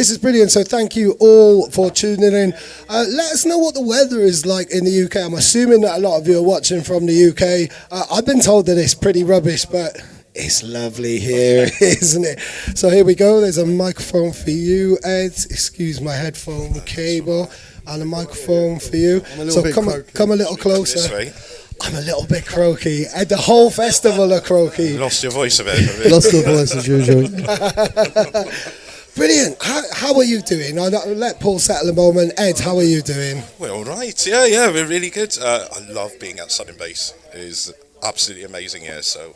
This is brilliant. So thank you all for tuning in. Let us know what the weather is like in the UK. I'm assuming that a lot of you are watching from the UK. I've been told that it's pretty rubbish, but it's lovely here, isn't it? So here we go. There's a microphone for you, Ed. Excuse my headphone cable. And a microphone for you. So come a little closer. I'm a little bit croaky. The whole festival are croaky. Lost your voice a bit. Lost your voice as usual. Brilliant. How are you doing? I'll let Paul settle a moment. Ed, how are you doing? We're all right. Yeah, we're really good. I love being at Southern Base. It's absolutely amazing here. So,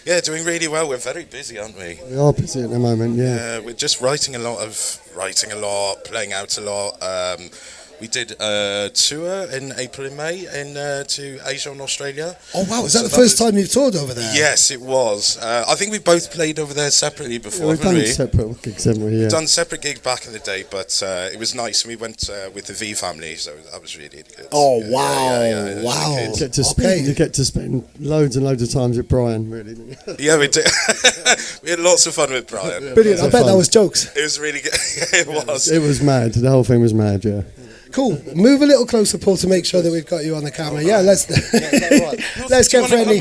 yeah, doing really well. We're very busy, aren't we? We are busy at the moment, yeah. Yeah, we're just writing a lot, playing out a lot. We did a tour in April and May to Asia and Australia. Oh wow, was that the first time you've toured over there? Yes, it was. I think we both played over there separately before, we've done separate gigs, haven't we? Yeah. We've done separate gigs back in the day, but it was nice. We went with the V family, so that was really good. Oh wow, wow. You get to spend loads and loads of times with Brian, really. Yeah, we did. We had lots of fun with Brian. Yeah, brilliant, I bet that was jokes. It was really good. It was. It was mad, the whole thing was mad, yeah. Cool. Move a little closer, Paul, to make sure that we've got you on the camera. Yeah, let's get friendly.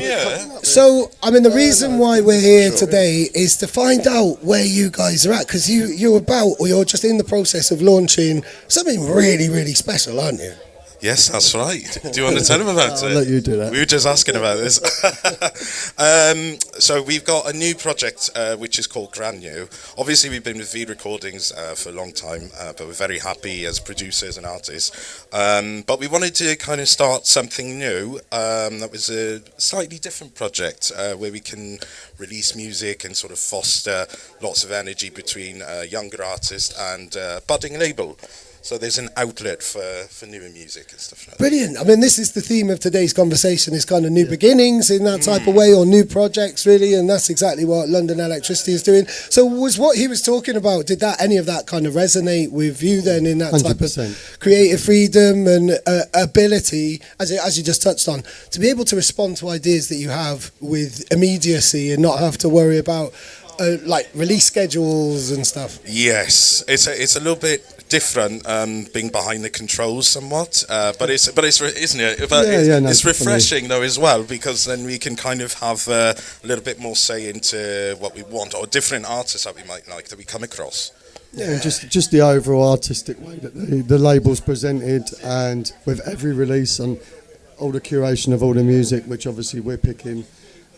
So, I mean, the reason why we're here today is to find out where you guys are at, because you're just in the process of launching something really, really special, aren't you? Yes, that's right. Do you want to tell them about it? I'll let you do that. We were just asking about this. So we've got a new project which is called GrandNu. Obviously, we've been with V Recordings for a long time, but we're very happy as producers and artists. But we wanted to kind of start something new that was a slightly different project where we can release music and sort of foster lots of energy between younger artists and budding label. So there's an outlet for newer music and stuff like that. Brilliant. I mean, this is the theme of today's conversation, is kind of new beginnings in that type of way, or new projects, really, and that's exactly what London Electricity is doing. So was what he was talking about, did any of that kind of resonate with you then, in that 100%. type of creative freedom and ability, as you just touched on, to be able to respond to ideas that you have with immediacy and not have to worry about like release schedules and stuff? Yes, it's a little bit different being behind the controls somewhat, but it's isn't it? But it's refreshing though as well, because then we can kind of have a little bit more say into what we want, or different artists that we might like that we come across. Yeah, just the overall artistic way that the label's presented, and with every release and all the curation of all the music, which obviously we're picking.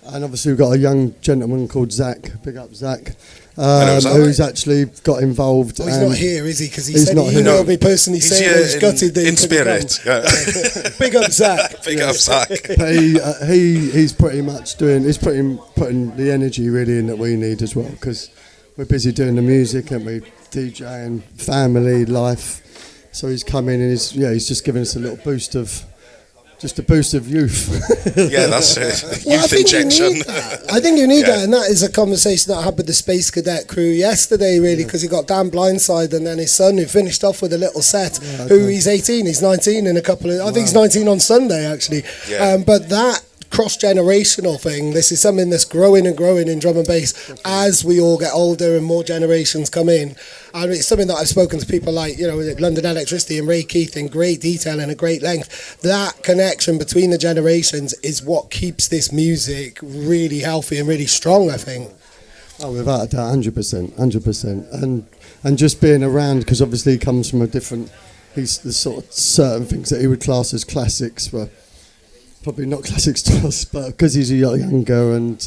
And obviously we've got a young gentleman called Zach, big up Zach, who's actually got involved. Oh, he's not here, is he? Because he said he emailed me personally saying he was gutted that he in spirit. Yeah. Big up Zach. Big up Zach. But he's pretty much putting the energy really in that we need as well, because we're busy doing the music and we DJing, family, life. So he's come in and he's just giving us a little boost of. Just a boost of youth. Yeah, that's it. Youth injection. I think you need that, and that is a conversation that I had with the Space Cadet crew yesterday, really, because he got damn blindsided, and then his son, who finished off with a little set, he's 18, he's 19 in a couple of, I think he's 19 on Sunday, actually. Yeah. But that cross-generational thing, this is something that's growing and growing in drum and bass as we all get older and more generations come in. And it's something that I've spoken to people like, London Electricity and Ray Keith in great detail and a great length. That connection between the generations is what keeps this music really healthy and really strong, I think. Oh, without a doubt, 100%. And just being around, because obviously he comes from a different, he's the sort of certain things that he would class as classics were probably not classics to us, but because he's a lot younger, and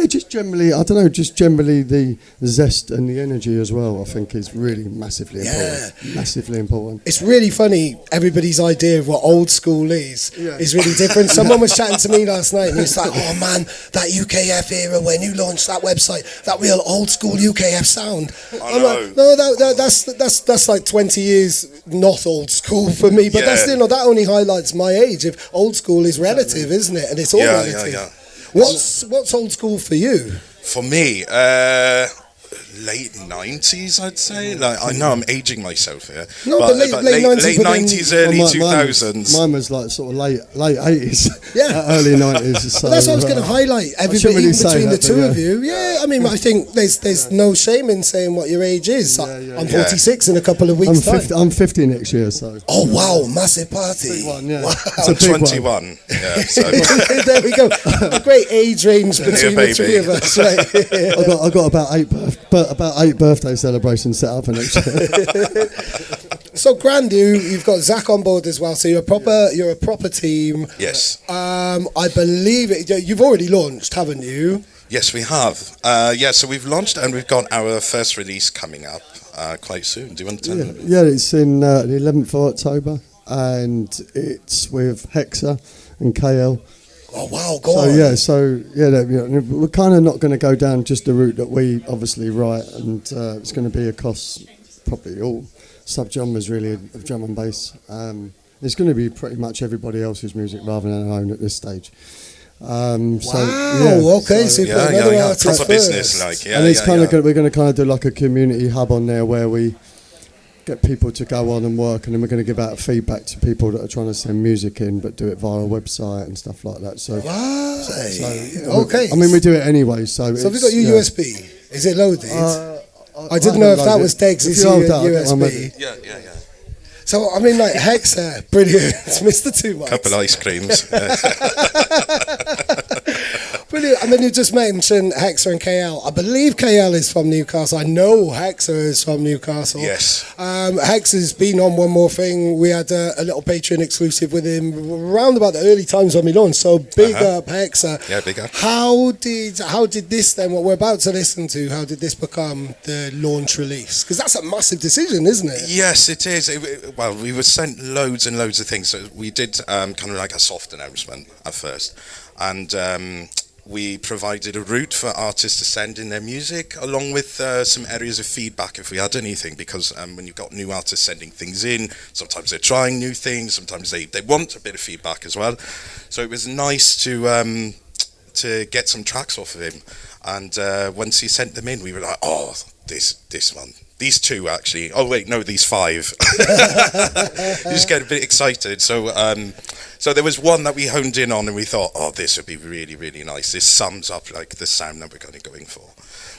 just generally, the zest and the energy as well, I think is really massively important. Massively important. It's really funny, everybody's idea of what old school is really different. Someone was chatting to me last night and he was like, oh man, that UKF era when you launched that website, that real old school UKF sound. I'm like, no, that's like 20 years not old school for me, but that only highlights my age. If old school is relative, isn't it? And it's all relative. What's old school for you? For me, late 90s, I'd say. Like, I know I'm aging myself here. No, but late 90s, early 2000s. Mine was like sort of late 80s, Yeah. Early 90s. So, That's what I was going to highlight. Everybody really between the two yeah. of you. Yeah, I mean, I think there's no shame in saying what your age is. I'm 46 in a couple of weeks' time. I'm 50 next year, so. Oh, wow, massive party. Big one, yeah. Wow. I'm 21. Yeah, so. There we go. A great age range between the three of us. Right? I got about eight birthday celebrations set up for next year. So GrandNu, you've got Zach on board as well. So you're a proper team. Yes. I believe you've already launched, haven't you? Yes, we have. So we've launched and we've got our first release coming up quite soon. Do you want to tell them? Yeah, it's in the 11th of October, and it's with Hexa and KL. Oh wow, go on. We're kind of not going to go down just the route that we obviously write, and it's going to be across probably all subgenres really of drum and bass. It's going to be pretty much everybody else's music rather than our own at this stage. Okay, so you've got another artist proper first. business, like, and it's we're going to kind of do like a community hub on there where we get people to go on and work, and then we're going to give out feedback to people that are trying to send music in but do it via a website and stuff like that. So, Okay. I mean, we do it anyway. So have you got your USB? Is it loaded? I didn't know if that was Deggs' USB. Yeah. So, I mean, like, Hexa, brilliant. Mr. Two Mics. Couple ice creams. Brilliant. And then you just mentioned Hexa and KL. I believe KL is from Newcastle. I know Hexa is from Newcastle. Yes. Hexa's been on One More Thing. We had a little Patreon exclusive with him around about the early times when we launched. So big up Hexa. Yeah, big up. How did this then, what we're about to listen to, how did this become the launch release? Because that's a massive decision, isn't it? Yes, it is. Well, we were sent loads and loads of things. So we did kind of like a soft announcement at first. And we provided a route for artists to send in their music, along with some areas of feedback if we had anything, because when you've got new artists sending things in, sometimes they're trying new things, sometimes they want a bit of feedback as well. So it was nice to get some tracks off of him. And once he sent them in, we were like, oh, this one. These two, actually. Oh, wait, no, these five. You just get a bit excited. So there was one that we honed in on and we thought, oh, this would be really, really nice. This sums up, like, the sound that we're kind of going for.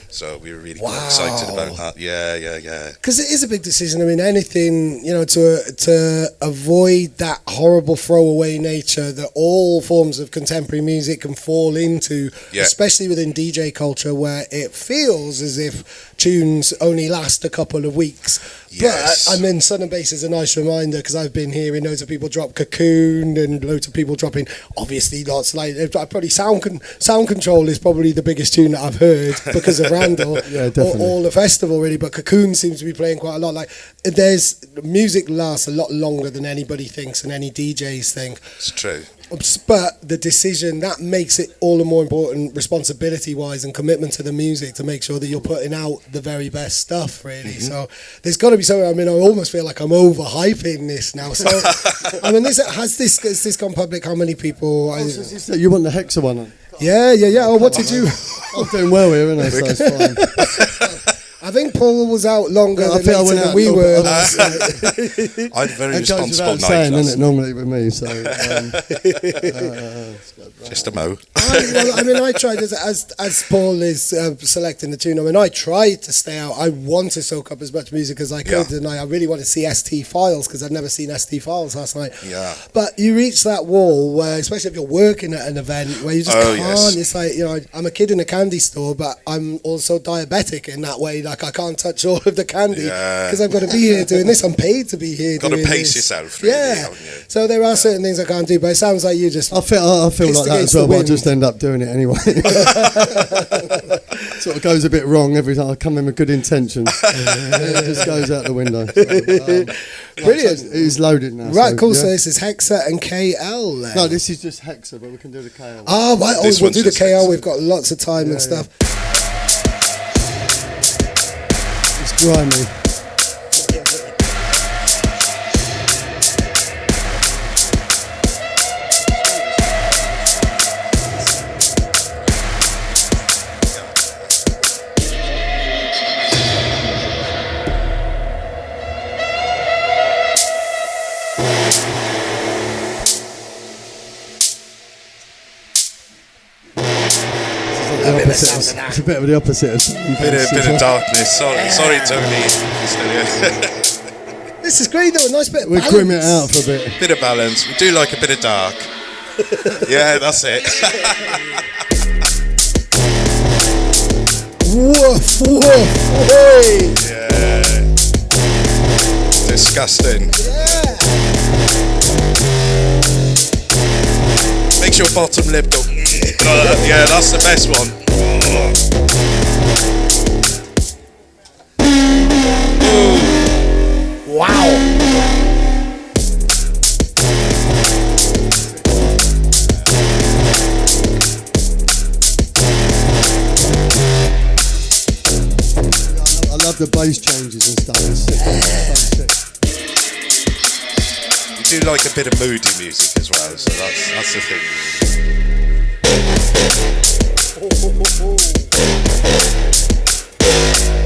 So we were really excited about that. Yeah. Because it is a big decision. I mean, anything, to avoid that horrible throwaway nature that all forms of contemporary music can fall into, especially within DJ culture, where it feels as if tunes only last a couple of weeks. Yes. But I mean, Sun and Bass is a nice reminder, because I've been hearing loads of people drop Cocoon and loads of people dropping, obviously, lots like probably Sound Control is probably the biggest tune that I've heard because of Randall. Yeah, definitely. All the festival really, but Cocoon seems to be playing quite a lot. Like, there's music lasts a lot longer than anybody thinks and any DJs think. It's true. But the decision, that makes it all the more important, responsibility-wise and commitment to the music, to make sure that you're putting out the very best stuff, really. Mm-hmm. So there's got to be something. I mean, I almost feel like I'm overhyping this now. So, I mean, has this gone public? How many people? You want the Hexa one on? Yeah. Oh, what did you? I'm doing well here, isn't I? So it's fine. I think Paul was out longer than we were. I'm very responsible. It goes without saying, isn't it, normally with me? So just a mo. I tried as Paul is selecting the tune. I mean, I tried to stay out. I want to soak up as much music as I could, and I really want to see ST Files, because I'd never seen ST Files last night. Yeah. But you reach that wall where, especially if you're working at an event, where you just can't. Yes. It's like, I'm a kid in a candy store, but I'm also diabetic in that way. Like, I can't touch all of the candy because I've got to be here doing this. I'm paid to be here. Got to pace yourself. Really, haven't you? So there are certain things I can't do, but it sounds like you just. I feel like that as well, but I just end up doing it anyway. Sort of goes a bit wrong every time. I come in with good intentions. It just goes out the window. So, brilliant. So it's loaded now. Right, cool. So this is Hexa and KL then. No, this is just Hexa, but we can do the KL. Oh, right. We'll do the KL. Hexa. We've got lots of time and stuff. It's grimy. opposite. It's a bit of the opposite. Bit of darkness. Sorry, Tony. This is great though, a nice bit of We balance. grim it out for a bit. Bit of balance. We do like a bit of dark. Yeah, that's it. Woof, woof, hey. Yeah. Disgusting. Yeah. Makes your bottom lip go. Yeah, that's the best one. Wow. I love the bass changes and stuff. It's sick. We do like a bit of moody music as well, so that's the thing.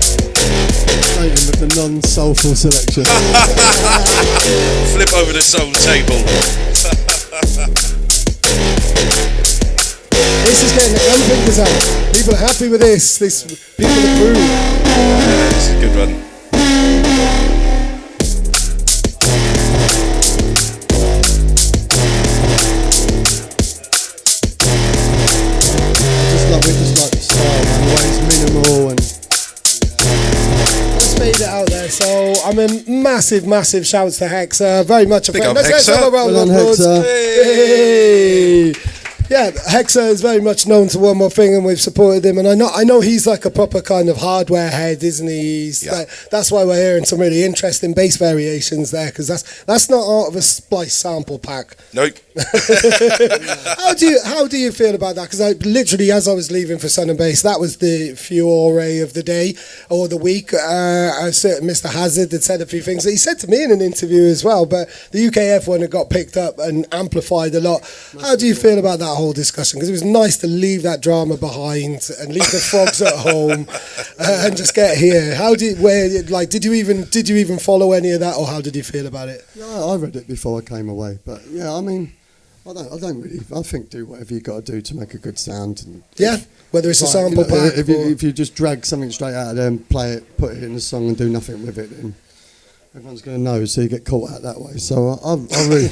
Playing with the non-soulful selection. Flip over the soul table. This is getting the gun fingers out. People are happy with this. People approve. Yeah, this is a good one. I just love it, just like the style, man. The way it's minimal and Let's fade it out there. So I'm in massive shouts to Hexa. Very much a Big friend. up, Let's Hexa. have a round Well of done, applause. Hexa. Hey. Yeah, Hexa is very much known to One More Thing, and we've supported him. And I know he's like a proper kind of hardware head, isn't he? He's Yeah. like, that's why we're hearing some really interesting bass variations there, because that's not out of a splice sample pack. Nope. How do you feel about that? Because I literally, as I was leaving for Sun and Bass, that was the furore of the day or the week. Mr. Hazard had said a few things that he said to me in an interview as well. But the UKF one had got picked up and amplified a lot. How do you feel about that whole discussion? Because it was nice to leave that drama behind and leave the frogs at home and just get here. Did you even follow any of that, or how did you feel about it? yeah, I read it before I came away. But yeah, I mean, I don't really. I think do whatever you got to do to make a good sound. And Yeah, whether it's a sample pack. If you just drag something straight out of there and play it, put it in a song and do nothing with it, then everyone's going to know. So you get caught out that way. So I really,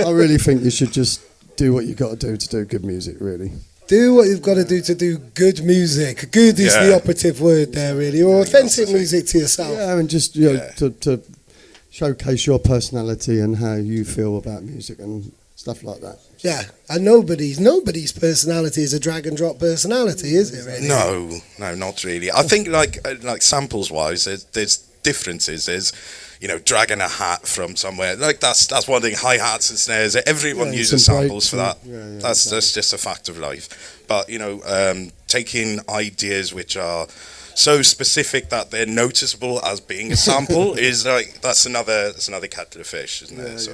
I really think you should just do what you got to do good music. Really. Do what you've got to do good music. Good is the operative word there, really. Or authentic music to yourself. Yeah, and just to showcase your personality and how you feel about music and stuff like that. Yeah, and nobody's personality is a drag and drop personality, is it? Really? No, not really. I think like samples wise, there's differences. There's dragging a hat from somewhere. Like that's one thing. Hi hats and snares. Everyone uses samples for that. That's just a fact of life. But taking ideas which are so specific that they're noticeable as being a sample is that's another kettle of fish, isn't it?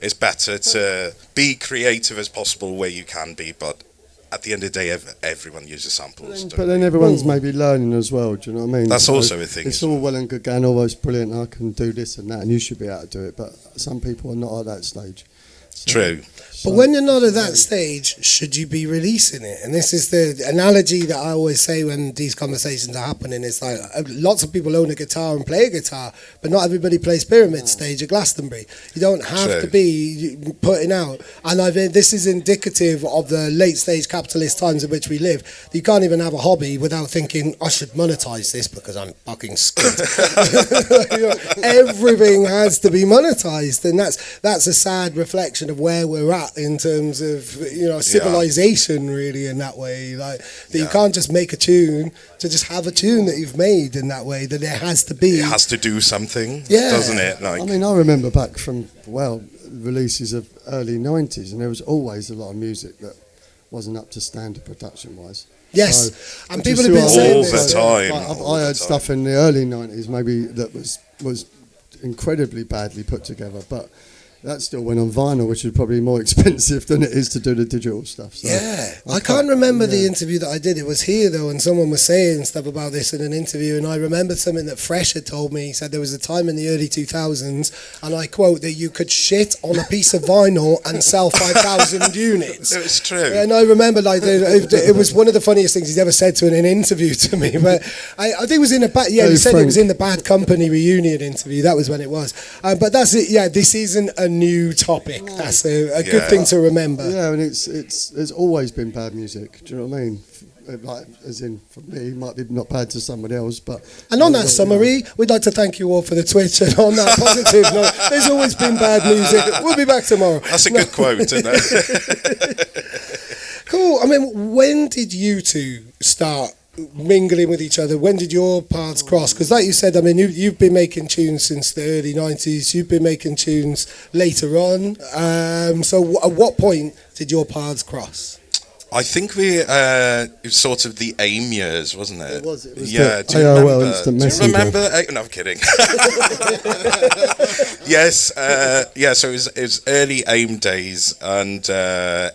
It's better to be creative as possible where you can be, but at the end of the day, everyone uses samples. But then everyone's maybe learning as well. Do you know what I mean? That's also a thing. It's all well and good going, oh, it's brilliant, I can do this and that, and you should be able to do it. But some people are not at that stage. So, True. But when you're not at that stage, should you be releasing it? And this is the analogy that I always say when these conversations are happening. It's like lots of people own a guitar and play a guitar, but not everybody plays Pyramid Stage at Glastonbury. You don't have to be putting out. And this is indicative of the late stage capitalist times in which we live. You can't even have a hobby without thinking, I should monetize this because I'm fucking skint. Everything has to be monetized. And that's a sad reflection of where we're at in terms of civilization, really, in that way. You can't just make a tune to just have a tune that you've made in that way. That it has to be. It has to do something, doesn't it? I mean, I remember back from releases of early '90s, and there was always a lot of music that wasn't up to standard production-wise. Yes, so, and people have been saying all this. the time. I heard stuff in the early '90s maybe that was incredibly badly put together, but that still went on vinyl, which is probably more expensive than it is to do the digital stuff. So yeah, I can't remember the interview that I did. It was here though, and someone was saying stuff about this in an interview, and I remembered something that Fresh had told me. He said there was a time in the early 2000s, and I quote, that you could shit on a piece of vinyl and sell 5,000 units. It was true. And I remember it was one of the funniest things he's ever said to in an interview to me. But I think it was in a he said it was in the Bad Company reunion interview. That was when it was. But that's it. Yeah, this isn't a new topic. That's a good thing to remember. Yeah, and it's always been bad music. Do you know what I mean? Like, as in, for me, it might be not bad to somebody else, but... And on that summary, we'd like to thank you all for the Twitch, and on that positive note, there's always been bad music. We'll be back tomorrow. That's a good quote, isn't it? Cool. I mean, when did you two start mingling with each other? When did your paths cross? Because like you said, I mean, you've been making tunes since the early 90s. You've been making tunes later on. So at what point did your paths cross? I think it was sort of the AIM years, wasn't it? It was yeah, do you remember? Do you remember? No, I'm kidding. Yes, so it was early AIM days, and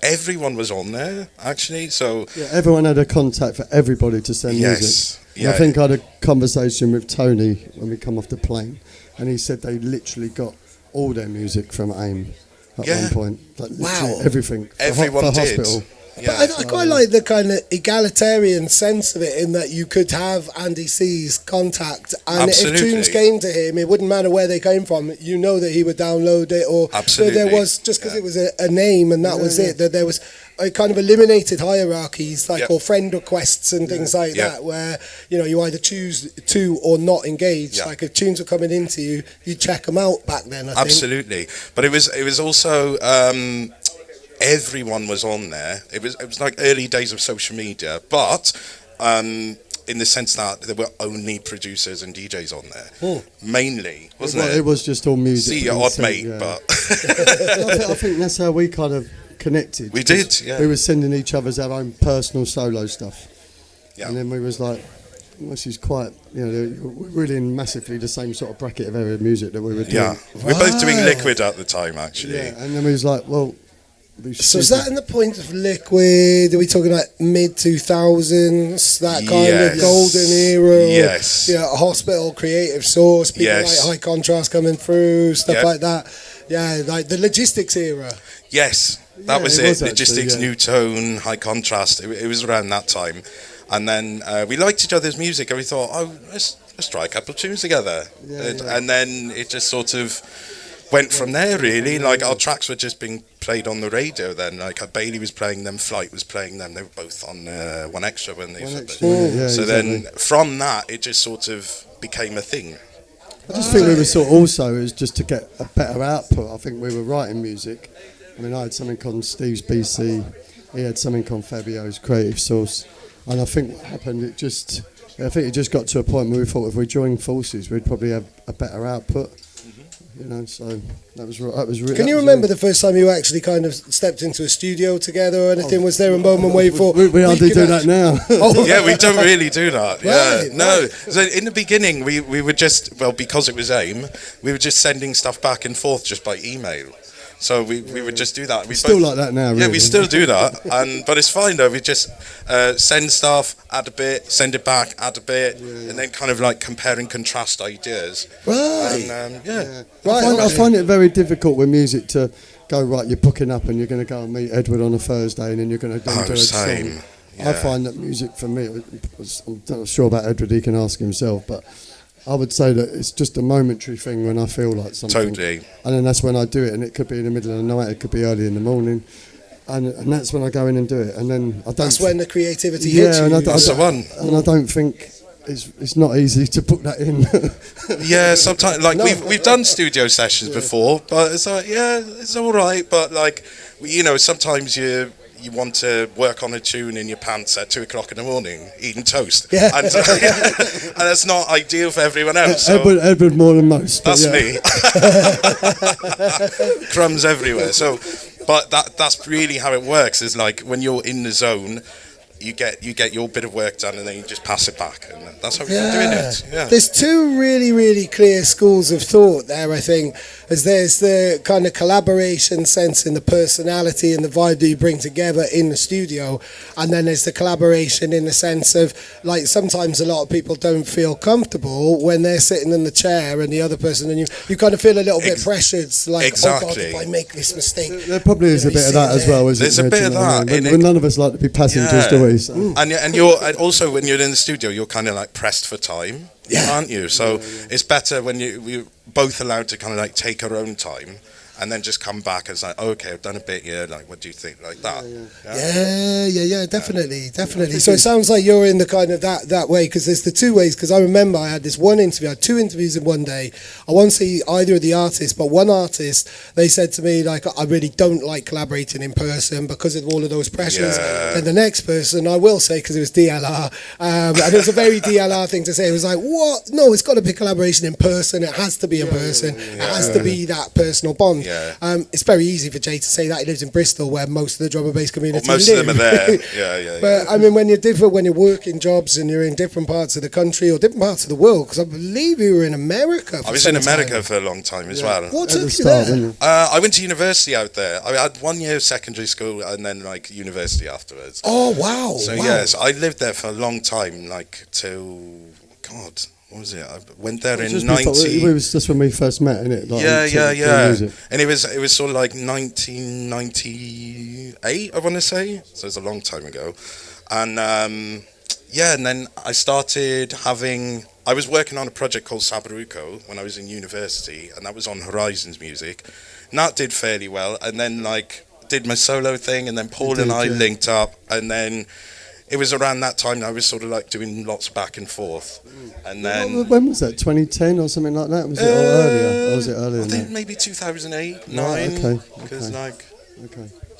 everyone was on there, actually. So yeah, everyone had a contact for everybody to send music. Yeah. I think I had a conversation with Tony when we come off the plane, and he said they literally got all their music from AIM at one point. Like, wow. Everything. Everyone for did. Hospital. Yeah. But I quite like the kind of egalitarian sense of it, in that you could have Andy C's contact, and Absolutely. if tunes came to him, it wouldn't matter where they came from. You know that he would download it, or Absolutely. there was, just because it was a name and that was it, that there was a kind of eliminated hierarchies, like or friend requests and things like that, where you either choose to or not engage. Like if tunes were coming into you, you check them out back then. I think. Absolutely, but it was also. Everyone was on there. It was like early days of social media, but in the sense that there were only producers and DJs on there, mainly, wasn't it? It was just all music. See, your odd mate, but I think that's how we kind of connected. We did, yeah. We were sending each other's our own personal solo stuff, yeah. And then we was like, this is quite, we're really in massively the same sort of bracket of area of music that we were doing. Yeah, we were both doing Liquid at the time, actually. Yeah, and then we was like, well. So is that in the point of Liquid? Are we talking like mid 2000s? That kind of golden era? Yes. Hospital, Creative Source, people like High Contrast coming through, stuff like that. Yeah, like the Logistics era. Yes, that was it. Logistics, New Tone, High Contrast. It was around that time, and then we liked each other's music, and we thought, let's try a couple of tunes together, and then it just sort of went from there, really. Like our tracks were just being played on the radio then. Like Bailey was playing them, Flight was playing them. They were both on One Extra when they. So then from that, it just sort of became a thing. I just think we were sort of also, it was just to get a better output. I think we were writing music. I mean, I had something on Steve's BC. He had something on Fabio's Creative Source. And I think what happened, it just got to a point where we thought if we joined forces, we'd probably have a better output. So that was really. Can you remember the first time you actually kind of stepped into a studio together or anything? Was there a moment where you thought we hardly do that now? Yeah, we don't really do that. Yeah, no. So in the beginning, we were just because it was AIM, we were just sending stuff back and forth just by email. So we would just do that. We still like that now, really. Yeah, we still do that, but it's fine though. We just send stuff, add a bit, send it back, add a bit, and then kind of like compare and contrast ideas. Right. And, I find it very difficult with music to go, right, you're booking up and you're going to go and meet Edward on a Thursday and then you're going to do a song. Yeah. I find that music for me, I'm not sure about Edward, he can ask himself, but I would say that it's just a momentary thing when I feel like something. Totally. And then that's when I do it, and it could be in the middle of the night, it could be early in the morning, and that's when I go in and do it. And then I don't. That's when the creativity hits you. That's the one. And I don't think it's not easy to put that in. Yeah, sometimes we've done studio sessions before, but it's like it's all right, but like sometimes you want to work on a tune in your pants at 2:00 in the morning, eating toast. Yeah. And that's not ideal for everyone else. So Edward more than most. That's me. Crumbs everywhere. So, but that's really how it works. Is like when you're in the zone, you get your bit of work done, and then you just pass it back, and that's how we're doing it. Yeah. There's two really, really clear schools of thought there, I think. as there's the kind of collaboration sense in the personality and the vibe that you bring together in the studio, and then there's the collaboration in the sense of, like, sometimes a lot of people don't feel comfortable when they're sitting in the chair and the other person, and you kind of feel a little bit pressured, like, exactly. oh God, if I make this mistake. There probably is a bit of that as well. There's a bit of that. When none of us like to be passengers, do we? So. And you're also, when you're in the studio, you're kind of like pressed for time, aren't you? So it's better when we're both allowed to kind of like take our own time, and then just come back and it's like, oh, okay, I've done a bit here, like, what do you think, like that? Yeah, definitely. So it sounds like you're in the kind of that way, because there's the two ways, because I remember I had this one interview, I had 2 interviews in one day. I won't see either of the artists, but one artist, they said to me, like, I really don't like collaborating in person because of all of those pressures. And the next person, I will say, because it was DLR, and it was a very DLR thing to say, it was like, what? No, it's got to be collaboration in person, it has to be a person, it has to be that personal bond. It's very easy for Jay to say that. He lives in Bristol, where most of the drum and bass community most live. of them are there. But I mean, when you're working jobs and you're in different parts of the country or different parts of the world, because I believe you were in America. I was in America for a long time as well. What took you there? I went to university out there. I had 1 year of secondary school and then like university afterwards. Oh wow! So yes, I lived there for a long time, like till God. What was it? I went there in 90. It was just when we first met, innit? Like, And it was sort of like 1998, I want to say. So it's a long time ago. And and then I started I was working on a project called Sabaruko when I was in university, and that was on Horizons Music. And that did fairly well. And then like did my solo thing, and then Paul and I linked up, and then it was around that time I was sort of like doing lots back and forth. And then when was that? 2010 or something like that? Was it earlier? Or was it earlier? I think maybe 2008, 9. Right, okay. Because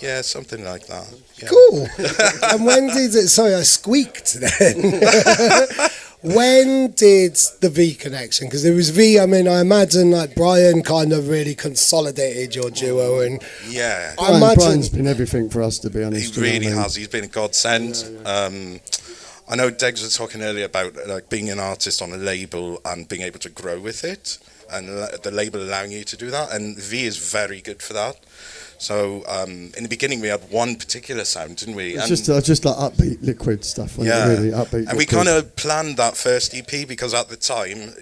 yeah, something like that. Yeah. Cool. And when did it? Sorry, I squeaked then. When did the V connection? Because there was V. I mean, I imagine like Brian kind of really consolidated your duo, and Brian's been everything for us, to be honest. He really has. He's been a godsend. I know Degs was talking earlier about like being an artist on a label and being able to grow with it, and the label allowing you to do that. And V is very good for that. So in the beginning we had one particular sound, didn't we? It's just like upbeat liquid stuff. Really upbeat. And we kind of planned that first EP because at the time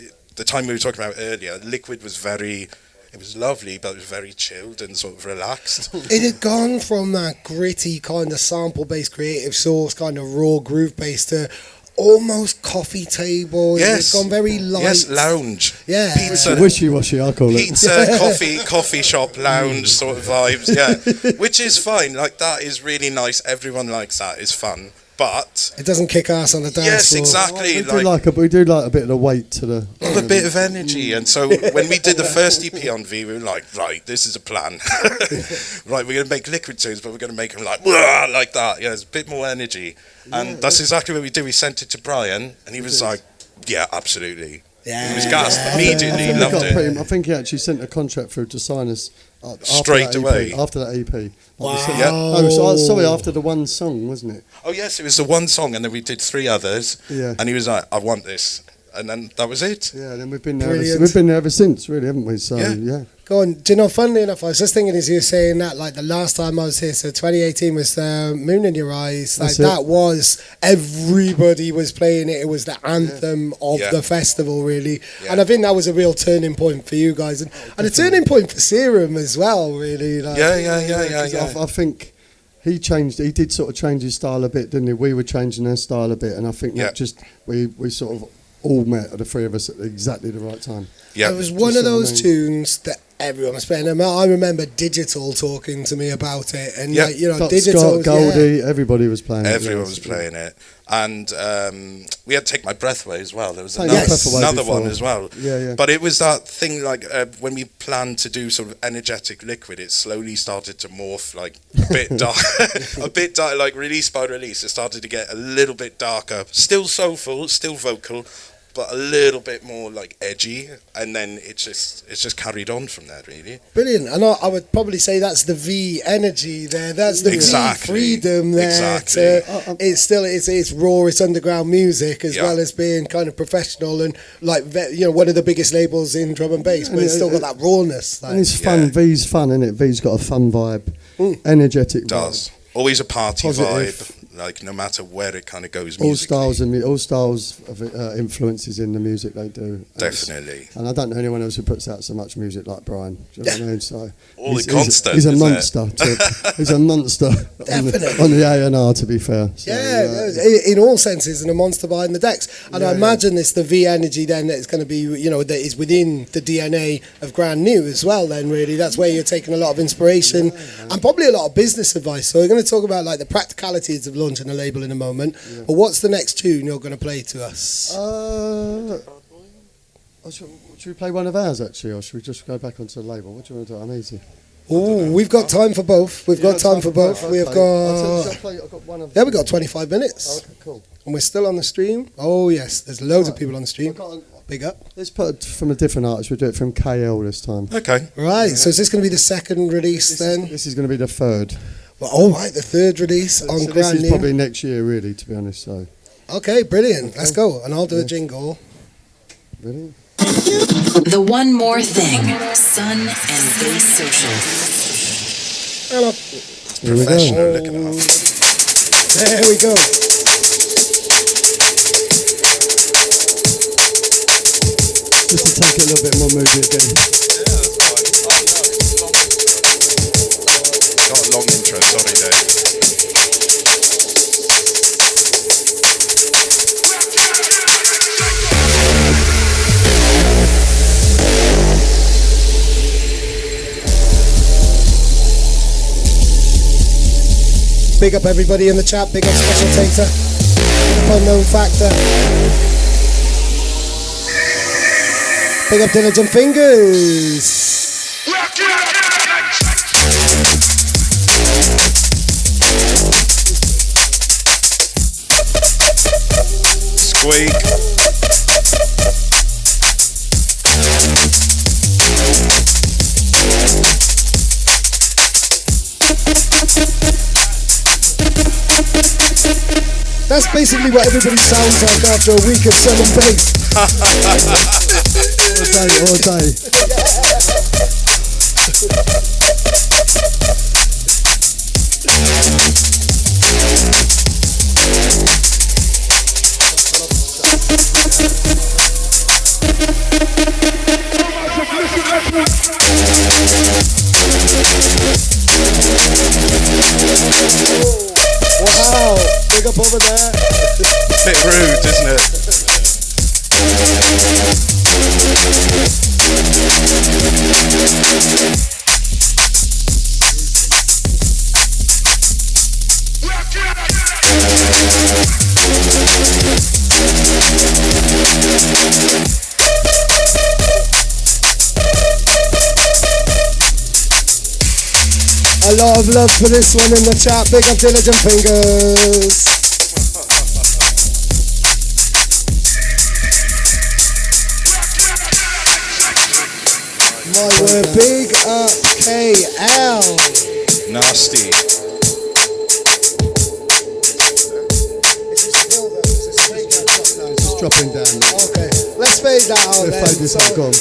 we were talking about earlier, liquid was it was lovely, but it was very chilled and sort of relaxed. It had gone from that gritty kind of sample-based creative source, kind of raw groove-based, to almost coffee table. Yes. It's gone very light. Yes, lounge. Yeah. Pizza. Wishy-washy, I call it. Pizza, coffee shop, lounge sort of vibes, Which is fine. Like, that is really nice. Everyone likes that. It's fun. But it doesn't kick ass on the dance yes, floor. exactly. We do like a bit of the weight to the... a bit of energy. And so when we did the first EP on V, we were like, right, this is a plan. Right, we're going to make liquid tunes, but we're going to make them like that. Yeah, there's a bit more energy. And that's exactly what we did. We sent it to Brian, and he was like, yeah, absolutely. Yeah. He was gassed immediately, loved it. I think he actually sent a contract through to sign us straight away. After that EP. Wow. Sorry, after the one song, wasn't it? Oh, yes, it was the one song, and then we did 3 others. Yeah. And he was like, I want this. And then that was it. Yeah, and then we've been there ever since, really, haven't we? So, yeah. Go on. Do you know, funnily enough, I was just thinking as you were saying that, like the last time I was here, so 2018 was Moon in Your Eyes. Like that was, everybody was playing it. It was the anthem of the festival, really. Yeah. And I think that was a real turning point for you guys. And a turning point for Serum as well, really. Like, I think he did sort of change his style a bit, didn't he? We were changing our style a bit, and I think that just, we sort of all met, the 3 of us, at exactly the right time. Yeah. It was one of those tunes that everyone was playing. I remember Digital talking to me about it, and Digital, Scott, Goldie, everybody was playing it. Everyone was playing it, and we had Take My Breath Away as well. There was another one as well. Yeah. But it was that thing like when we planned to do sort of energetic liquid, it slowly started to morph like a bit dark, like release by release. It started to get a little bit darker, still soulful, still vocal, but a little bit more like edgy, and then it's just carried on from there, really. Brilliant. And I would probably say that's the V energy there. That's the V freedom there. Exactly. It's raw, it's underground music as well as being kind of professional and like, you know, one of the biggest labels in drum and bass, but it's still got that rawness. Like. And it's fun. V's fun, isn't it? V's got a fun vibe, energetic vibe. Does. Always a party vibe. Like no matter where it kind of goes musically. All styles of influences in the music they do. Definitely. And I don't know anyone else who puts out so much music like Brian. Do you know what I mean? So he's a monster. He's a monster on the A&R, to be fair. So, in all senses, and a monster behind the decks. And I imagine it's the V energy then that's going to be, you know, that is within the DNA of GrandNu as well. Then really, that's where you're taking a lot of inspiration and probably a lot of business advice. So we're going to talk about like the practicalities of launching a label in a moment, but what's the next tune you're going to play to us? Should we play one of ours actually, or should we just go back onto the label? What do you want to do? I'm easy. Oh, we've got time for both. We've got time for both. Okay. We've got. We've got 25 minutes. Oh, okay, cool. And we're still on the stream. Oh yes, there's loads of people on the stream. Big up. Let's put it from a different artist. We'll do it from KL this time. Okay. Right. So is this going to be the second release then? This is going to be the third. Well, all right, the third release on GrandNu. This is probably next year, really, to be honest. So. Okay, brilliant. Okay. Let's go, and I'll do a jingle. Ready? The One More Thing, Sun and Bass Social. Hello. Professional looking up. There we go. Just to take it a little bit more moody again. Got a long intro, sorry Dave. Big up everybody in the chat, big up Special Tater, Unknown Factor. Big up Diligent Fingers. Squeak. That's basically what everybody sounds like after a week of drum and bass. all day. Wow, big up over there. Bit rude, isn't it? A lot of love for this one in the chat. Big up Diligent Fingers. My word, big up KL. Nasty. It's just dropping down. Okay, let's fade that out. Let's fade this out. Go on.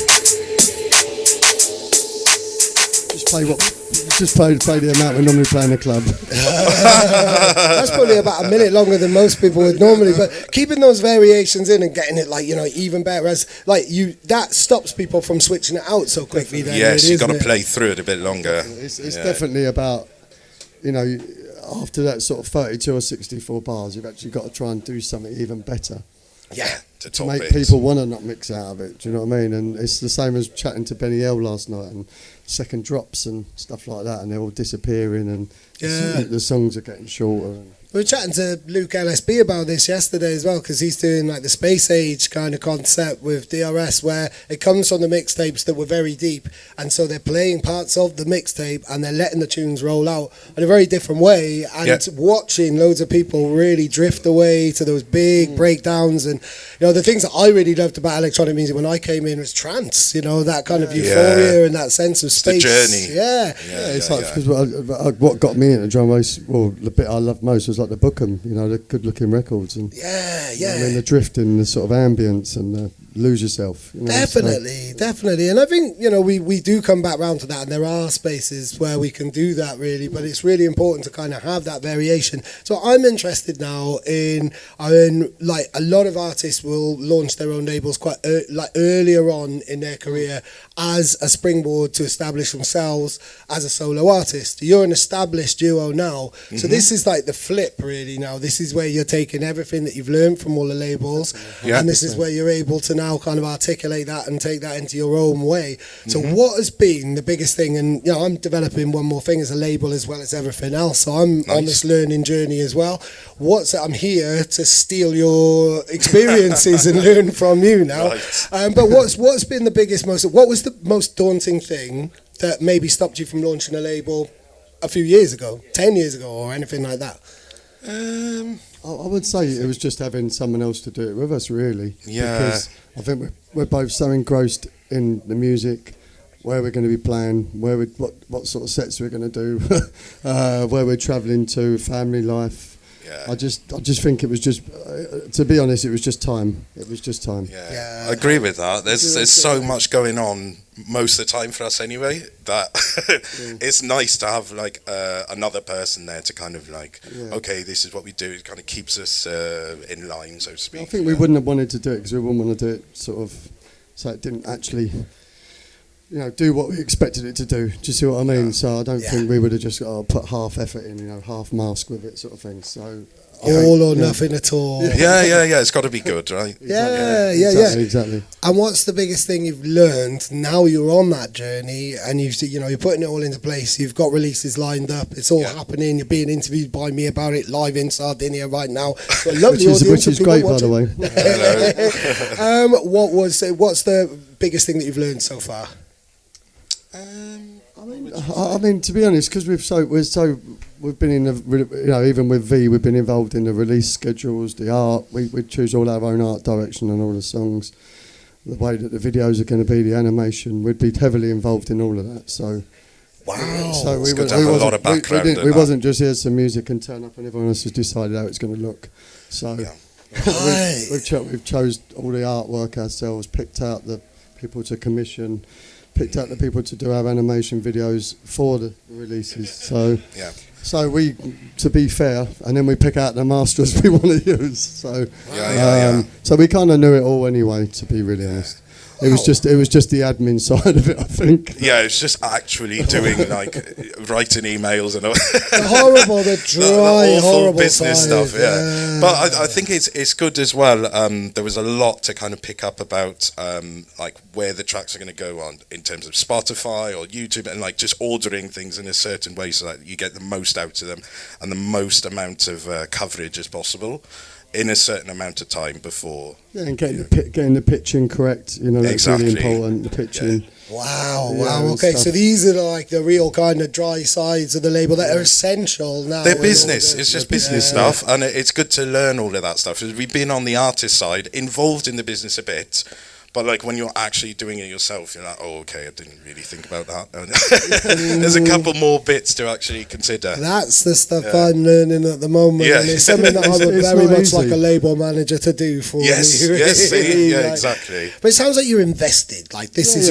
Just play the amount we normally play in a club. That's probably about a minute longer than most people would normally, but keeping those variations in and getting it like, you know, even better, as like that stops people from switching it out so quickly. Then, yes, really, you've got to play through it a bit longer. It's definitely about, you know, after that sort of 32 or 64 bars, you've actually got to try and do something even better. Yeah, to make people want to not mix out of it. Do you know what I mean? And it's the same as chatting to Benny L last night and second drops and stuff like that, and they're all disappearing and the songs are getting shorter. We were chatting to Luke LSB about this yesterday as well, because he's doing like the space age kind of concept with DRS, where it comes from the mixtapes that were very deep, and so they're playing parts of the mixtape and they're letting the tunes roll out in a very different way, and watching loads of people really drift away to those big breakdowns. And you know, the things that I really loved about electronic music when I came in was trance, you know, that kind of euphoria and that sense of space. The journey. It's like, because what got me into drum bass, well, the bit I loved most was like the Bookham, you know, the good-looking records, and I mean, the drifting, the sort of ambience, and the lose yourself. You know, definitely. And I think, you know, we do come back round to that, and there are spaces where we can do that really, but it's really important to kind of have that variation. So I'm interested now in like a lot of artists will launch their own labels quite earlier on in their career as a springboard to establish themselves as a solo artist. You're an established duo now, so this is like the flip really now. This is where you're taking everything that you've learned from all the labels, and this is where you're able to now kind of articulate that and take that into your own way. So what has been the biggest thing? And you know, I'm developing one more thing as a label as well as everything else, so I'm on this learning journey as well. I'm here to steal your experiences and learn from you now. But what's been the biggest, what was the most daunting thing that maybe stopped you from launching a label a few years ago, 10 years ago, or anything like that? I would say it was just having someone else to do it with us, really. Yeah. Because I think we're both so engrossed in the music, where we're going to be playing, what sort of sets we're going to do, where we're travelling to, family life. Yeah. I just think it was just, to be honest, it was just time. It was just time. Yeah. I agree with that. There's so much going on most of the time for us anyway, that it's nice to have like another person there to kind of like, okay, this is what we do. It kind of keeps us in line, so to speak. I think we wouldn't have wanted to do it because we wouldn't want to do it sort of so it didn't actually, you know, do what we expected it to do. Do you see what I mean? So I don't think we would have just put half effort in, you know, half mask with it, sort of thing. So all or nothing at all. Yeah. It's got to be good, right? Exactly. And what's the biggest thing you've learned now you're on that journey, and you're putting it all into place? You've got releases lined up. It's all happening. You're being interviewed by me about it live in Sardinia right now. So lovely which is great, by the way. What's the biggest thing that you've learned so far? I mean, to be honest, because we've been in the, you know, even with V, we've been involved in the release schedules, the art. We choose all our own art direction and all the songs, the way that the videos are going to be, the animation. We'd be heavily involved in all of that. So so we wasn't just here's some music and turn up and everyone else has decided how it's going to look. So we've chose all the artwork ourselves, picked out the people to commission, picked out the people to do our animation videos for the releases. So we, to be fair, and then we pick out the masters we want to use. So so we kind of knew it all anyway, to be really honest. It was just the admin side of it, I think. Yeah, it's just actually doing like writing emails and all. the dry, horrible business side, stuff. Yeah. But I think it's good as well. There was a lot to kind of pick up about like where the tracks are going to go on in terms of Spotify or YouTube, and like just ordering things in a certain way so that you get the most out of them and the most amount of coverage as possible in a certain amount of time before. Yeah, and getting the pitching correct, you know, that's really important, the pitching. Yeah. Wow. Okay, so these are like the real kind of dry sides of the label that are essential now. They're business. It's just business stuff, and it's good to learn all of that stuff. We've been on the artist side, involved in the business a bit, but like when you're actually doing it yourself, you're like, oh, okay, I didn't really think about that. There's a couple more bits to actually consider. That's the stuff I'm learning at the moment, and it's something that I would very much like a label manager to do for me. Exactly. But it sounds like you're invested. Like this is,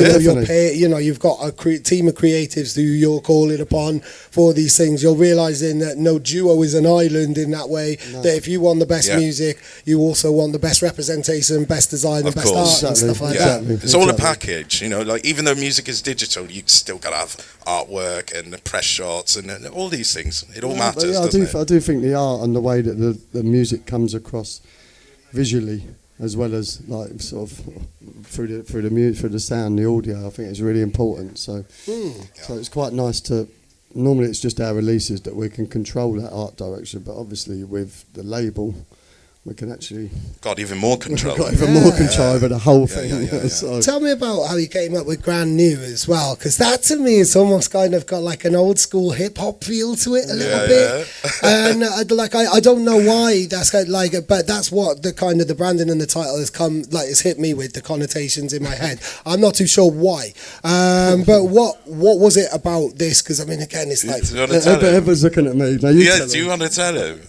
you've got a team of creatives who you're calling upon for these things. You're realising that no duo is an island in that way. No. That if you want the best music, you also want the best representation, best design, the best art and stuff like that. It's all a package, you know. Like even though music is digital, you still got to have artwork and the press shots and all these things. It all matters. I do think the art and the way that the music comes across visually, as well as like sort of through the sound, the audio, I think it's really important. So it's quite nice to normally it's just our releases that we can control that art direction, but obviously with the label, we can actually got even more control. Got even more control over the whole thing. So. Tell me about how you came up with GrandNu as well, because that to me is almost kind of got like an old school hip hop feel to it a little bit. And I don't know why that's kind of like, but that's what the kind of the branding and the title has come like it's hit me with the connotations in my head. I'm not too sure why, but what was it about this? Because I mean, again, it's like everyone's looking at me. Now do you want to tell him?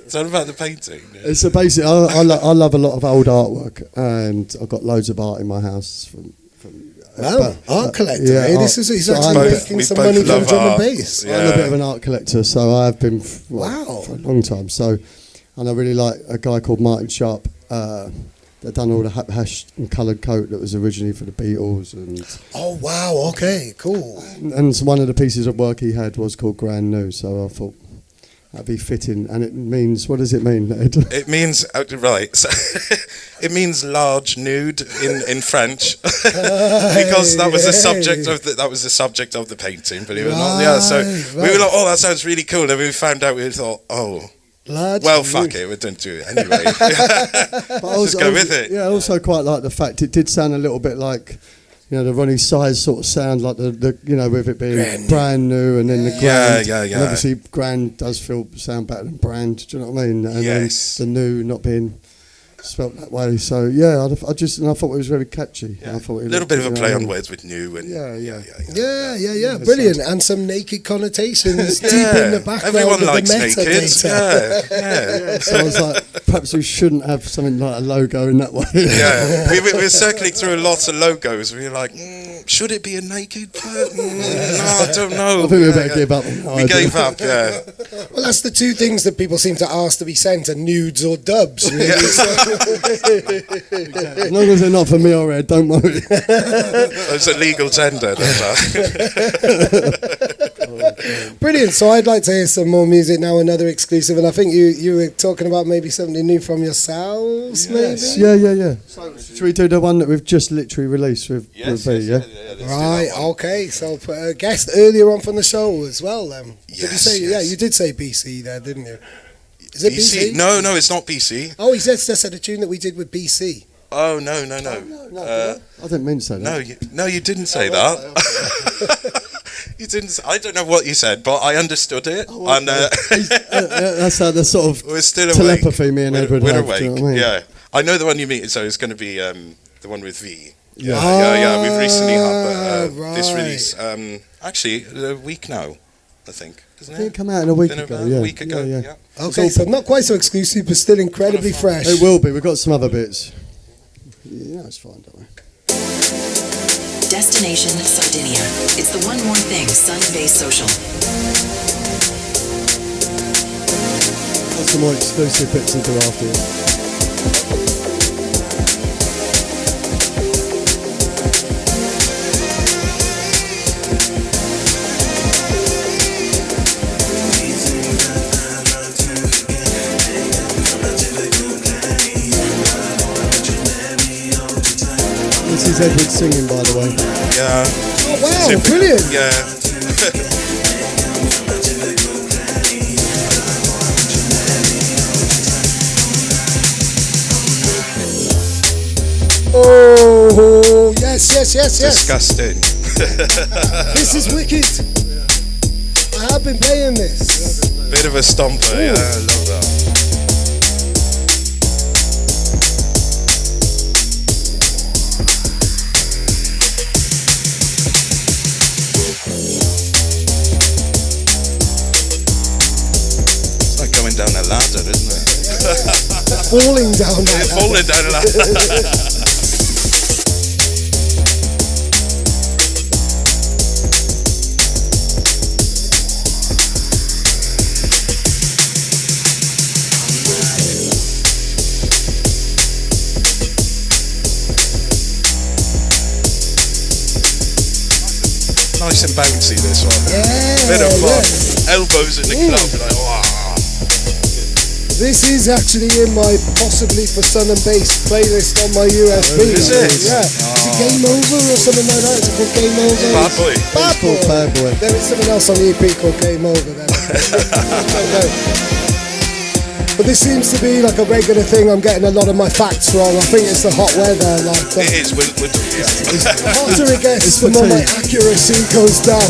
Tell him about the painting. It's a basic. I love a lot of old artwork, and I've got loads of art in my house. Art collector. Yeah, He's actually making some money from drum and bass. Yeah. I'm a bit of an art collector, so I've been for a long time. So, and I really like a guy called Martin Sharp. That done all the hash and coloured coat that was originally for the Beatles. And oh wow! Okay, cool. And one of the pieces of work he had was called GrandNu, so I thought that'd be fitting. And it means, what does it mean, Ed? It means right. So it means large nude in French, because that was the subject of the subject of the painting. Believe it or not, yeah. So we were like, oh, that sounds really cool. And then we found out, we thought, oh. Well, fuck it, we didn't do it anyway. But just go with it. Yeah, I also quite like the fact it did sound a little bit like, you know, the Ronnie Size sort of sound, like the you know, with it being brand new and then the grand. Yeah. And obviously, grand does sound better than brand. Do you know what I mean? And yes. Then the new not being spelt that way. So yeah, I thought it was very catchy. Yeah. I thought a little bit of a play on words with new and yeah. Brilliant, and some naked connotations deep in the background. Everyone likes naked. Yeah. So I was like, perhaps we shouldn't have something like a logo in that way. Yeah, we were circling through lots of logos. We were like, should it be a naked person? No, I don't know. I think we better give up. We gave up. Yeah. Well, that's the two things that people seem to ask to be sent: are nudes or dubs. Really. As long as they're not for me or Ed, don't worry. It's a legal tender. Brilliant. So I'd like to hear some more music now, another exclusive. And I think you were talking about maybe something new from yourselves, maybe? Yeah. So should we do the one that we've just literally released with B, yeah? Right, okay. So put a guest earlier on from the show as well. Did you say, yeah, you did say BC there, didn't you? Is it BC? No, it's not BC. Oh, he just said a tune that we did with BC. Oh, no. I didn't mean to say that. No, you didn't say that. Okay. You didn't. I don't know what you said, but I understood it. Oh, okay. And that's how the sort of we're still telepathy me and Edward we're have. Awake. Do you know what I mean? Yeah, I know the one you mean. So it's going to be the one with V. Yeah. We've recently had this release. Actually, a week now, I think. Isn't it? I think it came out in a week ago. A week ago. Yeah. Okay, so not quite so exclusive, but still incredibly fresh. It will be. We've got some other bits. Yeah, it's fine, don't we? Destination Sardinia. It's the one more thing Sun-based social. Got some more exclusive bits to do after it. This is Edward singing, by the way. Yeah. Oh, wow, brilliant. Yeah. Oh, yes. Disgusting. This is wicked. I have been playing this. Bit of a stomper, yeah, I love that. Down a ladder, isn't it? Falling down that It's falling down a ladder. Nice and bouncy, this one. Yeah. Bit of fun. Elbows in the club, like, wow. This is actually in my possibly for Sun and Bass playlist on my USB. Is it? Yeah. Is it Game Over or something like that? Is it called Game Over? Bad Boy. Bad Boy. There is something else on the EP called Game Over then. I don't know. But this seems to be like a regular thing. I'm getting a lot of my facts wrong. I think it's the hot weather. Like It is. the hotter it gets, the more my accuracy goes down.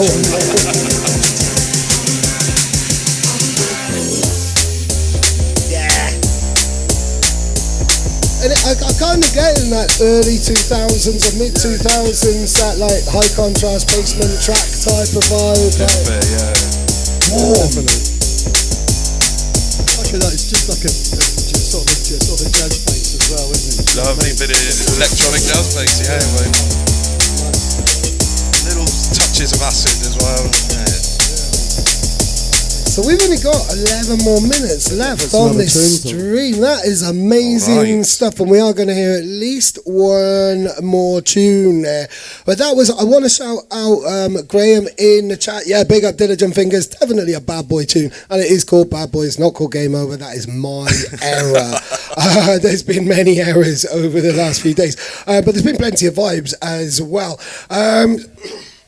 And I kind of get in that early 2000s or mid 2000s, that like high contrast basement track type of vibe. Definitely. It's just like a sort of a jazz bass as well, isn't it? Lovely bit of electronic jazz bass, yeah. Like, little touches of acid as well. Yeah. So we've only got 11 more minutes left on this stream. That is amazing stuff, and we are going to hear at least one more tune there. But that was, I want to shout out Graham in the chat. Yeah, big up Diligent Fingers. Definitely a Bad Boy tune, and it is called Bad Boy. It's not called Game Over. That is my error. There's been many errors over the last few days, but there's been plenty of vibes as well.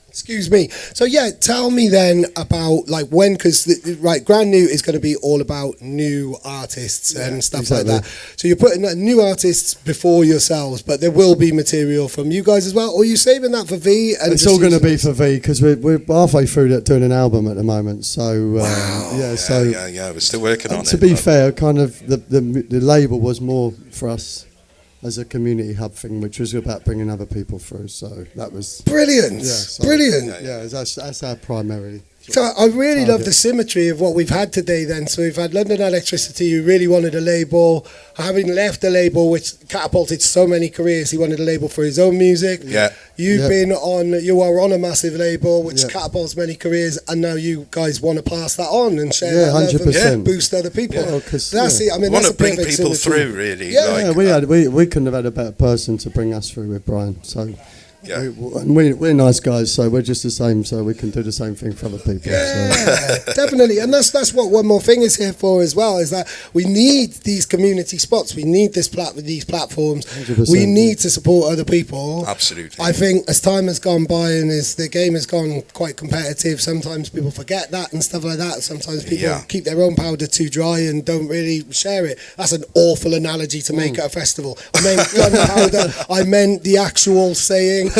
Excuse me. So yeah, tell me then about like when, because GrandNu is going to be all about new artists and stuff like that. So you're putting new artists before yourselves, but there will be material from you guys as well. Or are you saving that for V? And it's all going to be for V because we're halfway through doing an album at the moment. So we're still working on it. To be fair, kind of the label was more for us as a community hub thing, which was about bringing other people through. So that was brilliant. Brilliant. Yeah, that's our primary. So I really love the symmetry of what we've had today then. So we've had London Electricity, who really wanted a label. Having left the label, which catapulted so many careers, he wanted a label for his own music. Yeah. You are on a massive label, which catapults many careers, and now you guys want to pass that on and share that love 100%. And boost other people. Yeah. That's it. I mean, want that's to bring perfect people symmetry. through, really. Yeah, we couldn't have had a better person to bring us through with Brian. So. Yeah. We're nice guys, so we're just the same, so we can do the same thing for other people. Yeah, definitely. And that's what One More Thing is here for as well, is that we need these community spots. We need these platforms. 100%, we need to support other people. Absolutely. I think as time has gone by and as the game has gone quite competitive, sometimes people forget that and stuff like that. Sometimes people keep their own powder too dry and don't really share it. That's an awful analogy to make at a festival. I meant gunpowder. I meant the actual saying.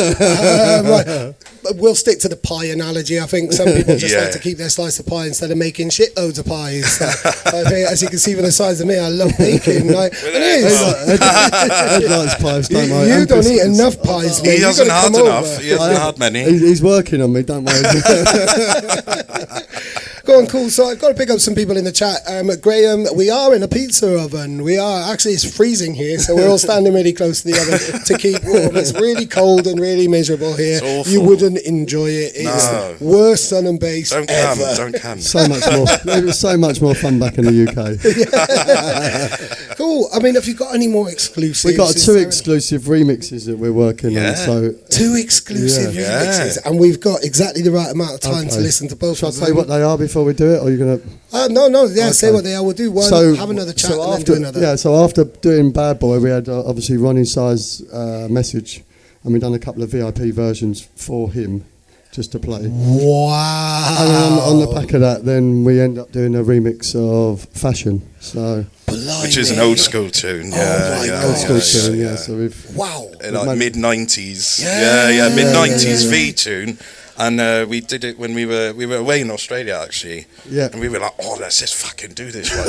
We'll stick to the pie analogy. I think some people just like to keep their slice of pie instead of making shitloads of pies. I think, as you can see from the size of me, I love baking. Like, it is. Ed likes pies, don't I? You don't eat enough pies, mate. He hasn't had enough. He hasn't had many. He's working on me, don't worry. Go on, cool. So I've got to pick up some people in the chat. Graham, we are in a pizza oven. We are. Actually, it's freezing here, so we're all standing really close to the oven to keep warm. It's really cold and really miserable here. You wouldn't enjoy it. It's the worst Sun and Bass ever. Don't come. So much more. It was so much more fun back in the UK. Cool. I mean, have you got any more exclusives? We got 2 exclusive remixes that we're working on. So 2 exclusive remixes, and we've got exactly the right amount of time to listen to both. Shall I say what they are before we do it, or are you gonna? No. Say what they are. We'll do one. Have another chat, and then do another. Yeah. So after doing Bad Boy, we had obviously Ronnie Size message, and we done a couple of VIP versions for him, just to play. Wow. And then on the back of that, then we end up doing a remix of Fashion. So. Which is an old school tune. Old school tune. Yeah. So we've like mid 90s. Mid 90s V tune. And we did it when we were away in Australia, actually. Yeah. And we were like, let's just fucking do this one.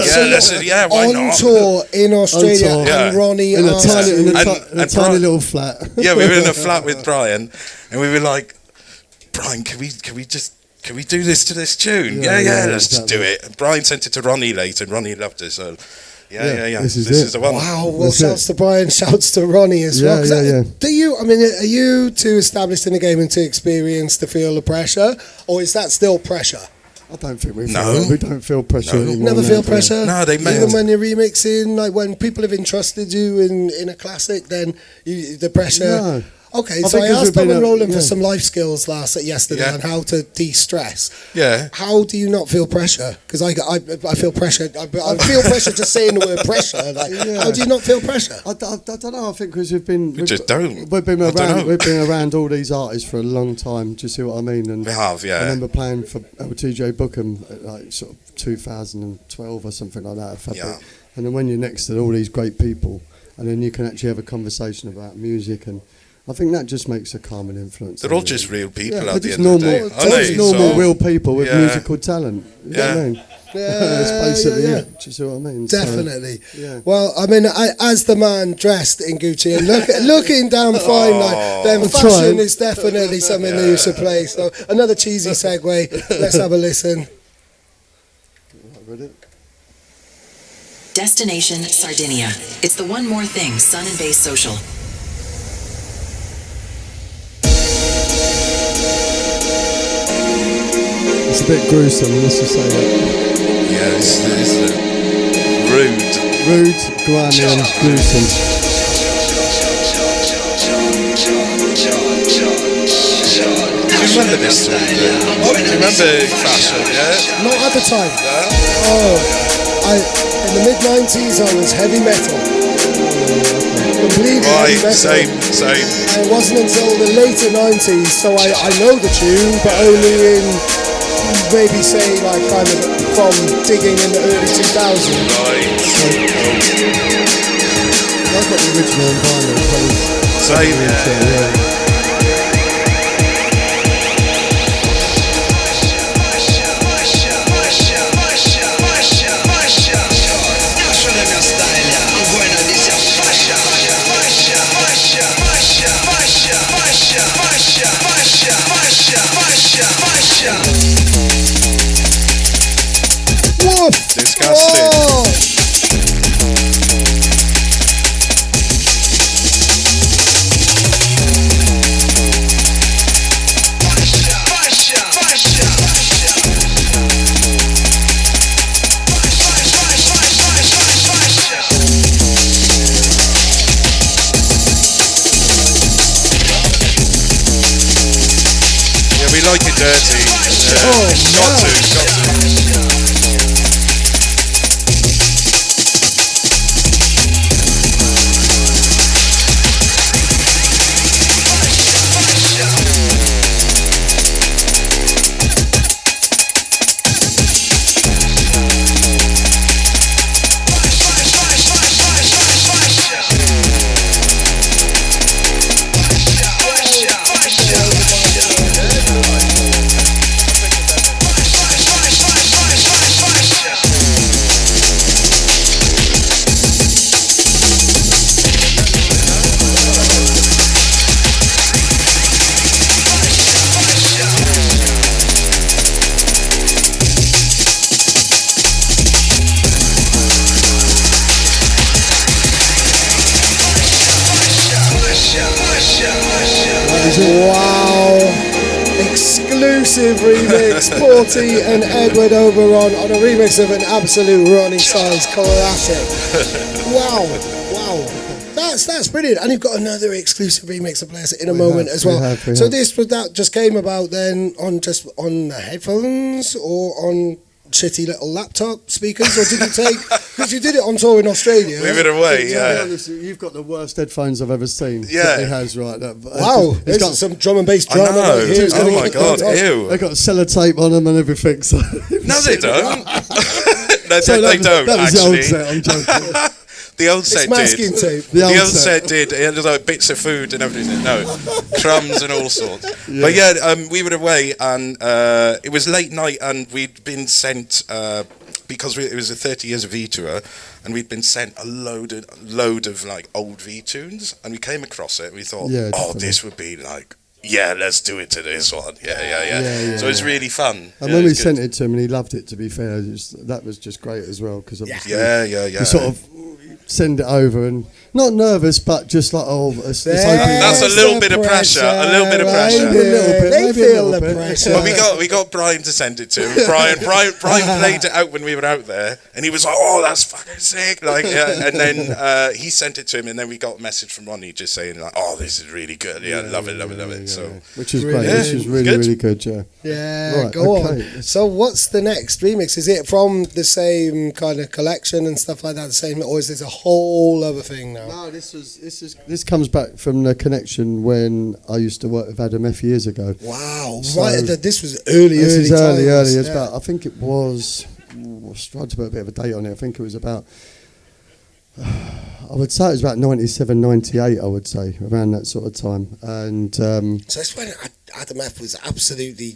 Why not? On tour in Australia, and Ronnie in a tiny little flat. Yeah, we were in a flat with Brian, and we were like, Brian, can we do this to this tune? Let's just do it. And Brian sent it to Ronnie later, and Ronnie loved it, so... Yeah. This is the one. Wow. Well, shouts to Brian, shouts to Ronnie as well. Do you? I mean, are you too established in the game and too experienced to feel the pressure, or is that still pressure? I don't think we don't feel pressure anymore. Never feel pressure. No, they even when you're remixing, like when people have entrusted you in a classic, then the pressure. No. Okay, I so I think 'cause asked we've been Owen Rowland yeah. for some life skills yesterday Yeah. on how to de-stress. Yeah. How do you not feel pressure? Because I feel pressure. I feel pressure just saying the word pressure. Like, how do you not feel pressure? I don't know. I think because we've been just don't. We've been I don't know. around. We've been around all these artists for a long time. Do you see what I mean? And We have, yeah. I remember playing for LTJ Bookham at like sort of 2012 or something like that. Yeah. And then when you're next to all these great people, and then you can actually have a conversation about music, and I think that just makes a calming influence. They're all just real people Yeah, at the they're end just of the day. normal, aren't they? normal, So- real people with Yeah. musical talent. You know what I mean? That's basically it. Do you see what I mean? Definitely. So, yeah. Well, I mean, as the man dressed in Gucci and looking damn fine, like, then I'm fashion trying. is definitely something that you should play. So another cheesy segue. Let's have a listen. Ready? Destination Sardinia. It's the One More Thing Sun and Bass Social. It's a bit gruesome, let's just say that. Yeah, this is rude. Rude, grimy and gruesome. Do you remember this song? Do you remember Fashion, yeah? Not at the time. Yeah? Oh, in the mid-90s, I was heavy metal. Completely heavy Right, metal. same. And it wasn't until the later 90s, so I know the tune, but only in maybe say like kind of from digging in the early 2000s. Right. I've got the original on vinyl. Same, yeah. Woof! Disgusting. Oh! Yeah, we like it dirty. Oh, got yeah. to. Wow! Exclusive remix, Paul T and Edward Oberon on a remix of an absolute Ronnie size classic. Wow! That's brilliant, and you've got another exclusive remix of Bless in a moment as well. We So have. that just came about then on the headphones or on shitty little laptop speakers, or did you take? Because you did it on tour in Australia. Leave it away, To be yeah. honest, you've got the worst headphones I've ever seen. Yeah. He has, right. Wow! He's There's got, some drum and bass I drama know. right here. It's Oh gonna my kick god, right off. ew. they got sellotape on them and everything. So No, they don't. No, So they don't, that was the old actually. set, I'm joking. The old It's set masking did. tape. The The old old set. set did. It had like bits of food and everything. No, crumbs and all sorts. But yeah, we were away and it was late night and we'd been sent because it was a 30 years of V tour, and we'd been sent a load of like old V tunes, and we came across it. And we thought, Yeah, oh, definitely. this would be like. Yeah, let's do it to this one. Yeah. So it's really fun. And Yeah, when we it's sent good. it to him, and he loved it. To be fair, that was just great as well because obviously Yeah. you sort of send it over and not nervous, but just like it's hoping. That's a little bit of pressure. A little bit of pressure. A little bit, They've maybe a feel little the bit. pressure. Well, we got Brian to send it to him. Brian played it out when we were out there, and he was like, "Oh, that's fucking sick!" Like, yeah. And then he sent it to him, and then we got a message from Ronnie just saying like, "Oh, this is really good. Yeah, love it." So, which is great. Yeah. Which is really good. Yeah. Yeah, Right, go okay. on. So what's the next remix? Is it from the same kind of collection and stuff like that, the same, or is this a whole other thing now? No, this comes back from the connection when I used to work with Adam F years ago. Wow, So- right, this was early This is times. early. It's Yeah. about, I think it was, I was trying to put a bit of a date on it. I think it was about, I would say it was about 97, 98, I would say, around that sort of time. And So that's when Adam F was absolutely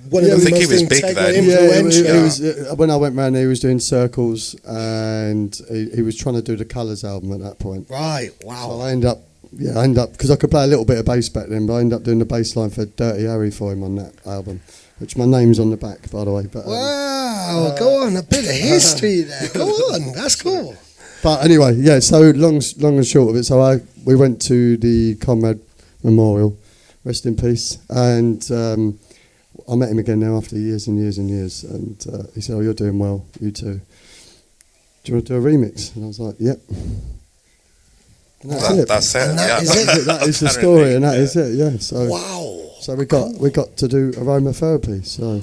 one of Yeah, the I think most he was big integral, then. influential. it was, when I went round there, he was doing Circles, and he was trying to do the Colours album at that point. Right, So wow. I ended up, because I could play a little bit of bass back then, but I ended up doing the bass line for Dirty Harry for him on that album, which my name's on the back, by the way. But Wow, go on, a bit of history there. Go on, that's cool. But anyway, yeah. So long and short of it. So we went to the Comrade Memorial, rest in peace, and I met him again now after years and years and years, and he said, "Oh, you're doing well, you too. Do you want to do a remix?" And I was like, "Yep." And That's it. And that Yeah. is it. That is the story, and that is it. Yeah. So Wow, so we got to do aromatherapy. So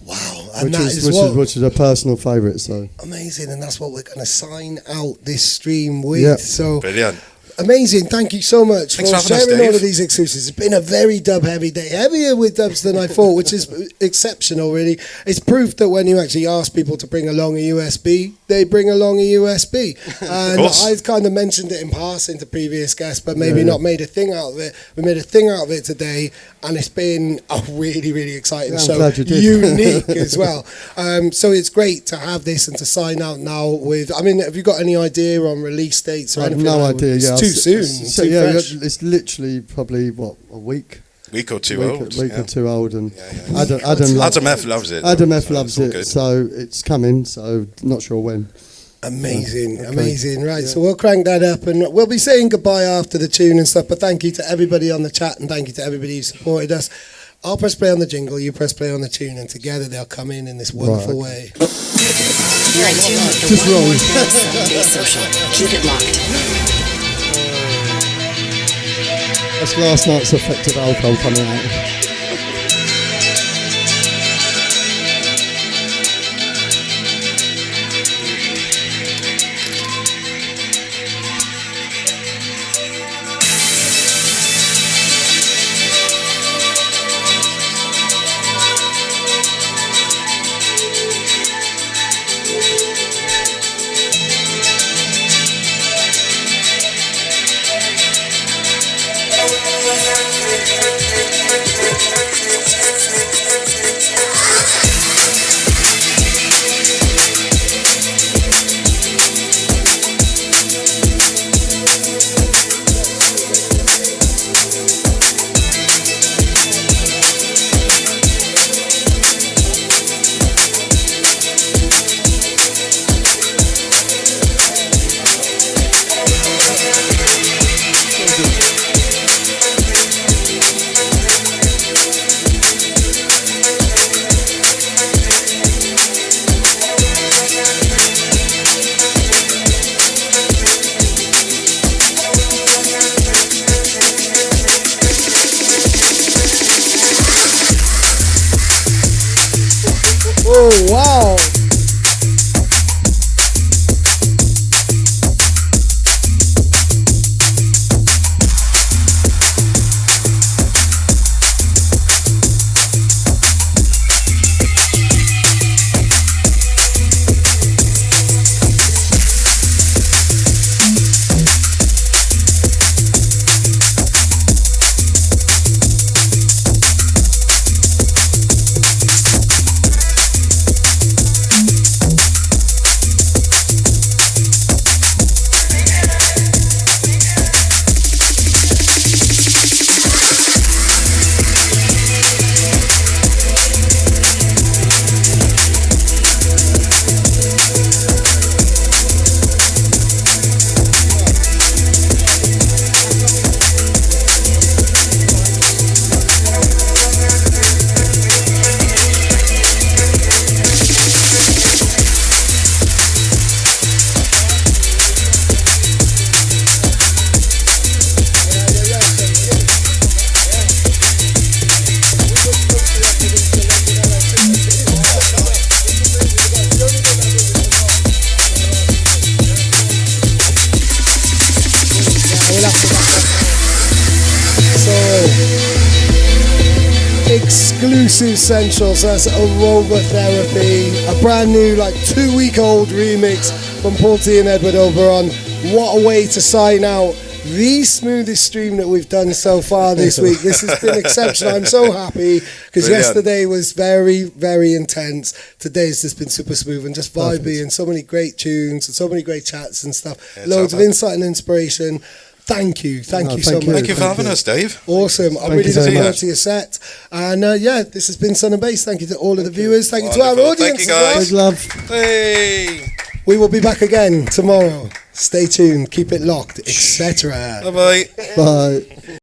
wow, and that is which is a personal favourite. So amazing, and that's what we're going to sign out this stream with. Yeah. So Brilliant. amazing, thank you so much Thanks for for having us, sharing all Dave. of these exclusives. It's been a very dub heavy day, heavier with dubs than I thought, which is exceptional really. It's proof that when you actually ask people to bring along a USB, they bring along a USB. And course. I kind of mentioned it in passing to previous guests, but maybe Yeah. not made a thing out of it. We made a thing out of it today, and it's been a really, really exciting Yeah, I'm show. glad you did. Unique as well. So it's great to have this and to sign out now with, I mean, have you got any idea on release dates or I have anything? no like that? idea. It's Yeah, too soon. So, too yeah, fresh. it's literally probably a week. Week or two Week old. or yeah. two old, and Yeah. Adam F loves it. Adam though, F so loves it's all it, good. so it's coming. So not sure when. Amazing, Okay. amazing. Right, so we'll crank that up and we'll be saying goodbye after the tune and stuff. But thank you to everybody on the chat and thank you to everybody who supported us. I'll press play on the jingle, you press play on the tune, and together they'll come in this wonderful way. You're in tune with the Just One More rolling. Thing Sunday Social. Keep it locked. That's last night's effective alcohol coming out. Oh, wow. exclusive Central, so that's Aromatherapy, a brand new, like 2-week-old remix from Paul T and Edward Oberon. What a way to sign out the smoothest stream that we've done so far this week. This has been exceptional. I'm so happy because yesterday was very, very intense. Today's just been super smooth and just vibey, and so many great tunes and so many great chats and stuff. Loads of insight and inspiration. Thank you so much. Thank you for having us, Dave. Awesome. I'm really looking forward to your set. And this has been Sun and Bass. Thank you to all of the viewers. Thank you to our audience. Thank you, guys. Big love. Hey. We will be back again tomorrow. Stay tuned. Keep it locked, etc. Bye-bye. Bye.